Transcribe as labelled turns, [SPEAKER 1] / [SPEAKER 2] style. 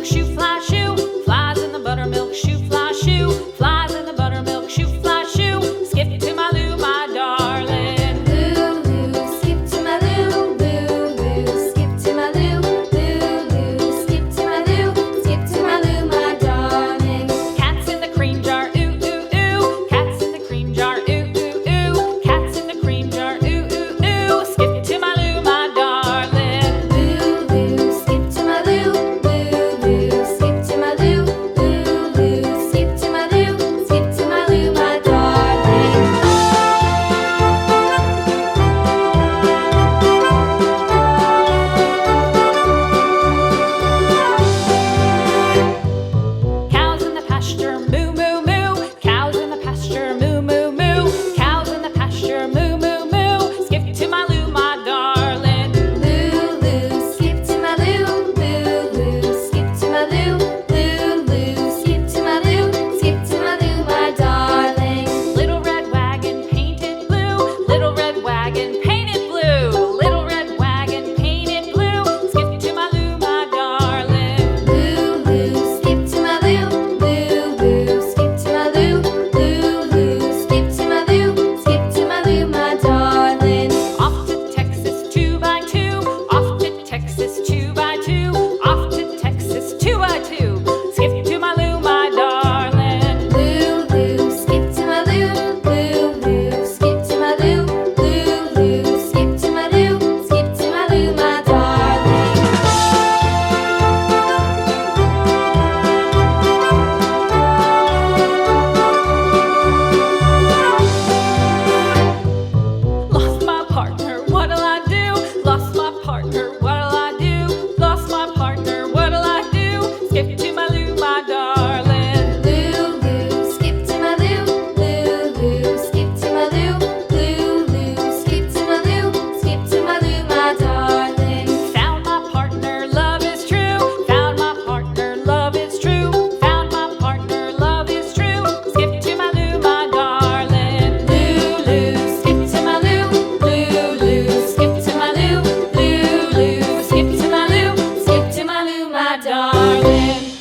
[SPEAKER 1] buttermilk shoe, fly shoe. Flies in the buttermilk shoe, fly shoe. Flies in the buttermilk shoe, fly shoe. Skip to my Lou, my darling.
[SPEAKER 2] Lou, skip to my Lou, Lou, skip to my Lou, Lou, skip to my Lou, skip to my Lou, my darling.
[SPEAKER 1] Cats in the cream jar, ooh, ooh, ooh. Cats in the cream jar, ooh, ooh, ooh. Cats in the cream jar, ooh, ooh, ooh. Skip to my Lou, my darling.
[SPEAKER 2] Lou, skip to my Lou, Lou, skip to my Lou, Lou, skip to my Lou, skip to my Lou, my darling.
[SPEAKER 1] Cows in the pasture, moo, moo, moo. Cows in the pasture, moo, moo, moo. Cows in the pasture, moo, moo, moo. Skip to my Lou, my darling.
[SPEAKER 2] Lou, skip to my Lou, Lou, skip to my Lou, Lou, skip to my Lou, skip to my Lou, my darling.
[SPEAKER 1] Little red wagon painted blue. Little red wagon painted blue. Little red wagon painted blue. Skip to my Lou, my darling.
[SPEAKER 2] Lou, skip to my Lou, Lou, skip to my Lou, Lou, skip to my Lou, skip to my Lou, my darling.
[SPEAKER 1] Off to Texas 2x2. Off to Texas 2x2. Off to Texas 2x2. Skip to my Lou, my darling.
[SPEAKER 2] Lou, skip to my Lou, Lou, skip to my Lou, Lou, skip to my Lou, skip to my Lou, my darling.
[SPEAKER 1] Lost my partner, what'll I do? Lost my partner, what'll I do? Lost my partner, what'll I do? Skip to my Lou, my darling.
[SPEAKER 2] Lou, skip to my Lou, Lou, skip to my Lou, Lou, skip to my Lou, skip to my Lou, my darling.
[SPEAKER 1] Found my partner, love is true. Found my partner, love is true. Found my partner, love is true. Skip to my Lou, my darling.
[SPEAKER 2] Lou, skip to my Lou, Lou, skip to my Lou, Lou, skip to my Lou, skip to my Lou, my darling.